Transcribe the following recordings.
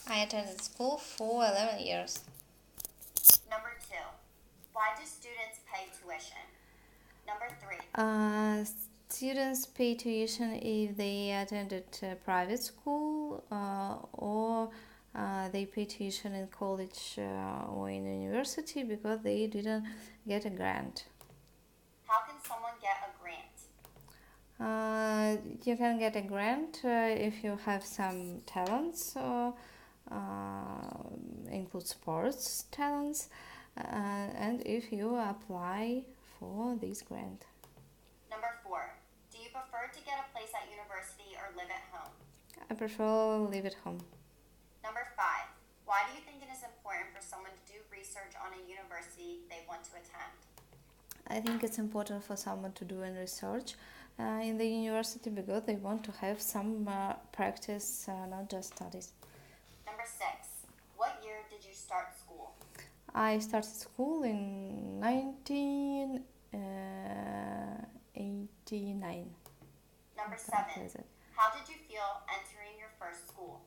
I attended school for 11 years. Number 2, why do students pay tuition? Number 3, Students pay tuition if they attended private school or they pay tuition in college or in university because they didn't get a grant. how can someone get a grant? You can get a grant if you have some talents, include sports talents, and if you apply for this grant. Number 4, do you prefer to get a place at university or live at home? I prefer live at home. Number 5, why do you think it is important for someone to do research on a university they want to attend? I think it's important for someone to do research in the university because they want to have some practice, not just studies. Number 6, what year did you start school? I started school in 1989. Number 7, how did you feel entering your first school?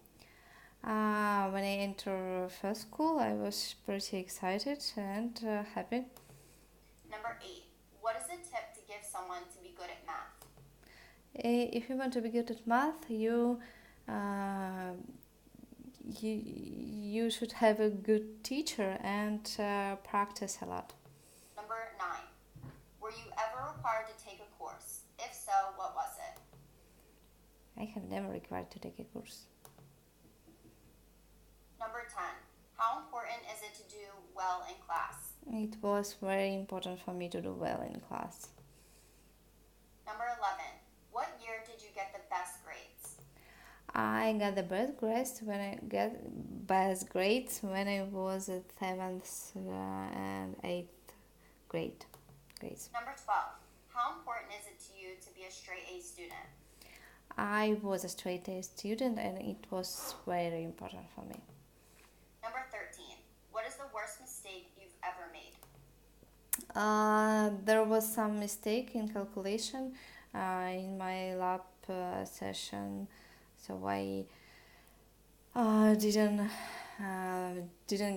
When I entered first school, I was pretty excited and happy. Number 8, what is a tip to give someone to be good at math? If you want to be good at math, uh, you should have a good teacher and practice a lot. Number 9, were you ever required to take a course? If so, what was it? I have never required to take a course. Number 10, how important is it to do well in class? It was very important for me to do well in class. Number 11, what year did you get the best grades? I got the best grades when I was at 7th and 8th grades. Number 12, how important is it to you to be a straight A student? I was a straight A student and it was very important for me. Number 13, what is the worst mistake you've ever made? There was some mistake in calculation in my lab session, so I didn't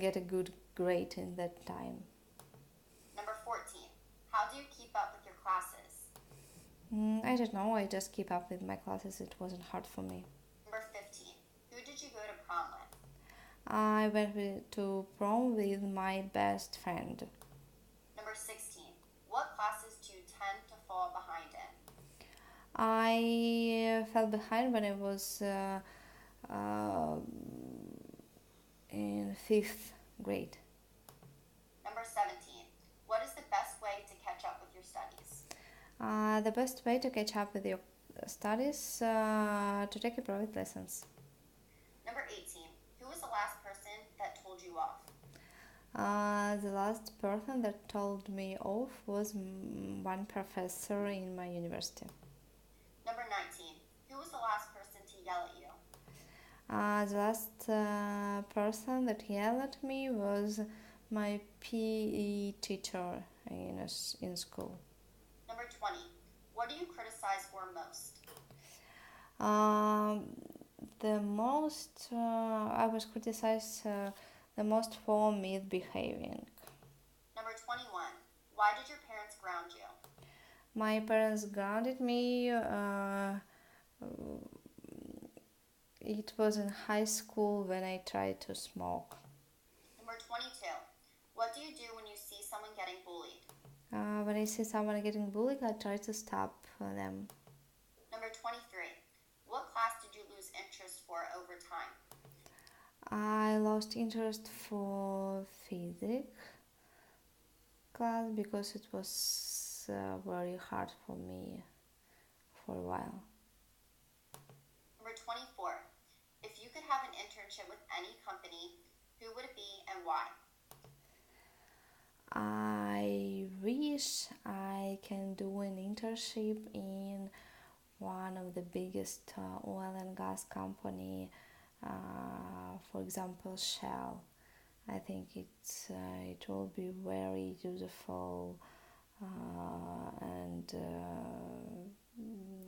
get a good grade in that time. Number 14, how do you keep up with your classes? I don't know. I just keep up with my classes. It wasn't hard for me. Number 15, who did you go to prom with? I went to prom with my best friend. Number 16, what classes do you tend to fall behind in? I fell behind when I was in 5th grade. Number 17, what is the best way to catch up with your studies? The best way to catch up with your studies to take a private lessons. Number 18, who was the last person that told you off? The last person that told me off was one professor in my university. Number 19, who was the last person to yell at you? The last person that yelled at me was my PE teacher in school. Number 20, what do you criticize for most? The most I was criticized the most for misbehaving. Number 21, why did your parents ground you? My parents grounded me. It was in high school when I tried to smoke. Number 22, what do you do when you see someone getting bullied? When I see someone getting bullied, I try to stop them. Number 23, what class did you lose interest for over time? I lost interest for physics class because it was very hard for me for a while. Number 24, if you could have an internship with any company, who would it be and why? I wish I can do an internship in one of the biggest oil and gas company, for example Shell. I think it will be very useful and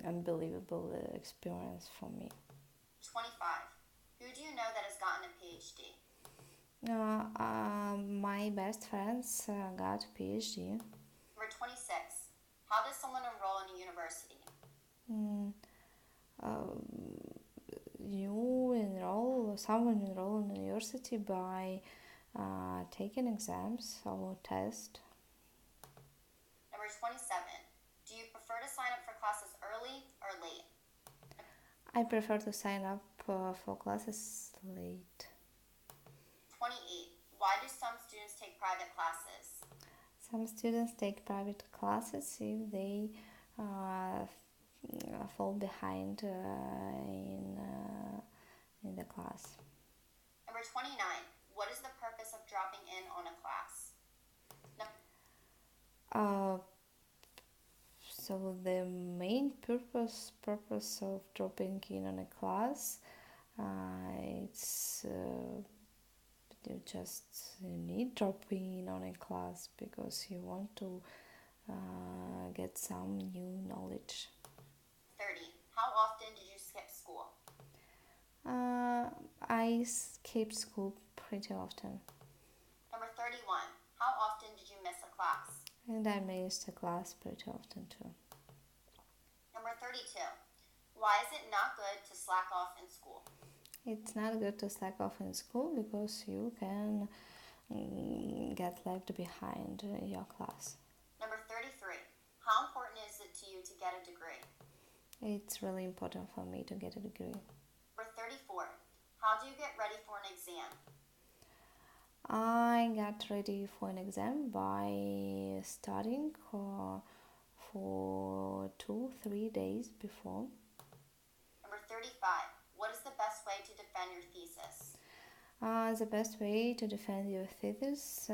unbelievable experience for me. 25, who do you know that has gotten a PhD? PhD? My best friends got PhD. Number 26. How does someone enroll in a university? Mm, uh, someone enroll in university by taking exams or test. Number 27. Do you prefer to sign up for classes early or late? I prefer to sign up for classes late. 28. Why do some students take private classes? Some students take private classes if they uh, fall behind in the class. Number 29. What is the purpose of dropping in on a class? Uh, so the main purpose of dropping in on a class, it's you just need dropping in on a class because you want to get some new knowledge. 30. How often did you skip school? I skip school pretty often. Number 31. How often did you miss a class? And I missed a class pretty often too. Number 32. Why is it not good to slack off in school? It's not good to slack off in school because you can get left behind your class. Number 33. How important is it to you to get a degree? It's really important for me to get a degree. Number 34. How do you get ready for an exam? I got ready for an exam by studying for 2-3 days before. Number 35. What is the best way to defend your thesis? The best way to defend your thesis,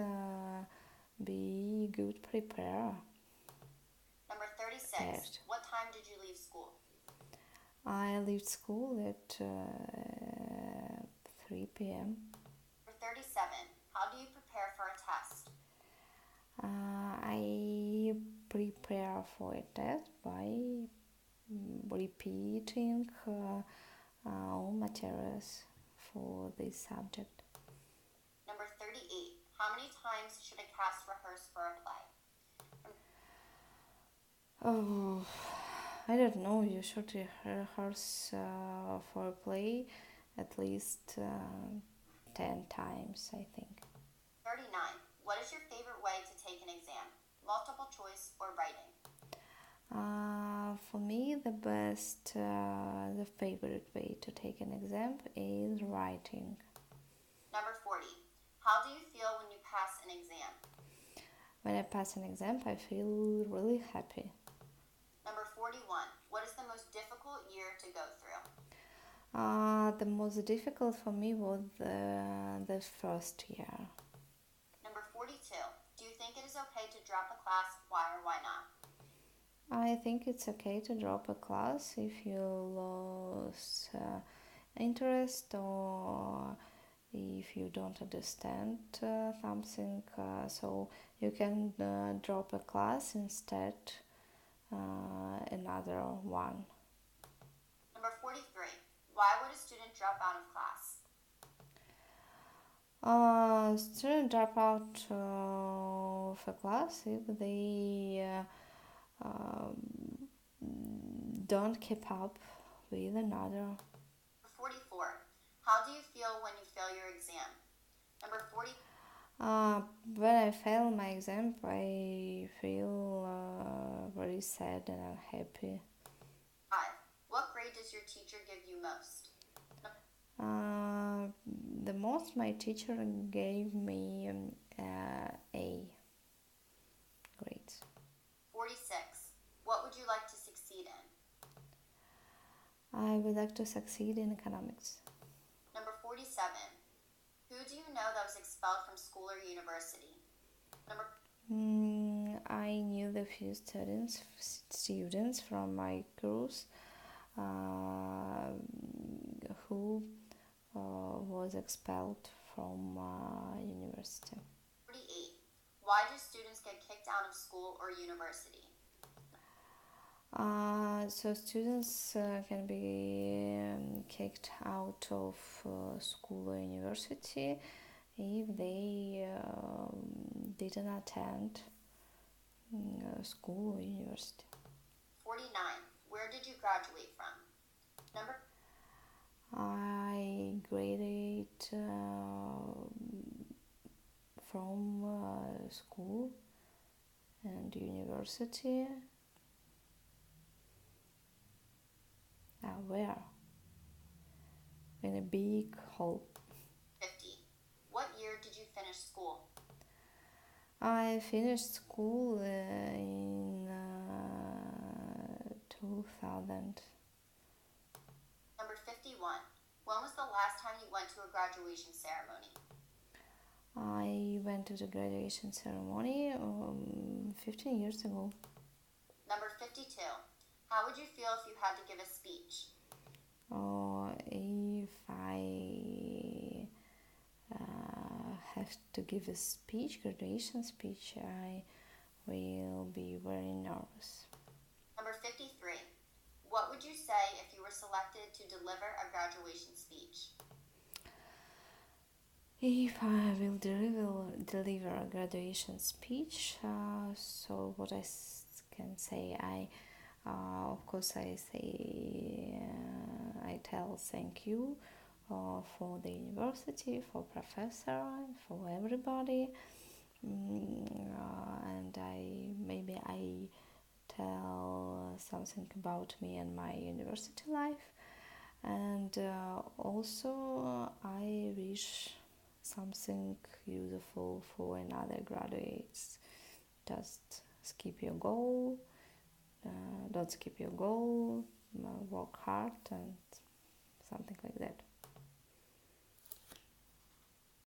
be good preparer. Number 36. Prepared. What time did you leave school? I left school at 3 p.m. Number 37. How do you prepare for a test? I prepare for a test by repeating all materials for this subject. Number 38. How many times should a cast rehearse for a play? Oh, I don't know. You should rehearse for a play at least 10 times, I think. 39. What is your favorite way to take an exam? Multiple choice or writing? For me, the favorite way to take an exam is writing. Number 40. How do you feel when you pass an exam? When I pass an exam, I feel really happy. Number 41. What is the most difficult year to go through? The most difficult for me was the first year. Number 42. Do you think it is okay to drop a class? Why or why not? I think it's okay to drop a class if you lose interest or if you don't understand something. So you can drop a class instead another one. Number 43. Why would a student drop out of class? Student drop out of a class if they don't keep up with another. Number 44. How do you feel when you fail your exam? Number 40. When I fail my exam, I feel very sad and unhappy. 5. What grade does your teacher give you most? The most my teacher gave me A grades. 46. What would you like to succeed in? I would like to succeed in economics. Number 47. Who do you know that was expelled from school or university? I knew the few students from my course who was expelled from university. 48. Why do students get kicked out of school or university? So students can be kicked out of school or university if they didn't attend school or university. 49. Where did you graduate from? Number I graduated from school and university. Where? In a big hall. 50. What year did you finish school? I finished school in 2000. Number 51. When was the last time you went to a graduation ceremony? I went to the graduation ceremony 15 years ago. Number 52. How would you feel if you had to give a speech? If I have to give a speech, graduation speech, I will be very nervous. Number 53. What would you say if you were selected to deliver a graduation speech? If I will deliver a graduation speech, so what I can say, of course I say, I tell thank you for the university, for professor, for everybody, and I tell something about me and my university life, and also I wish something useful for another graduates. Just skip your goal, don't skip your goal, work hard, and something like that.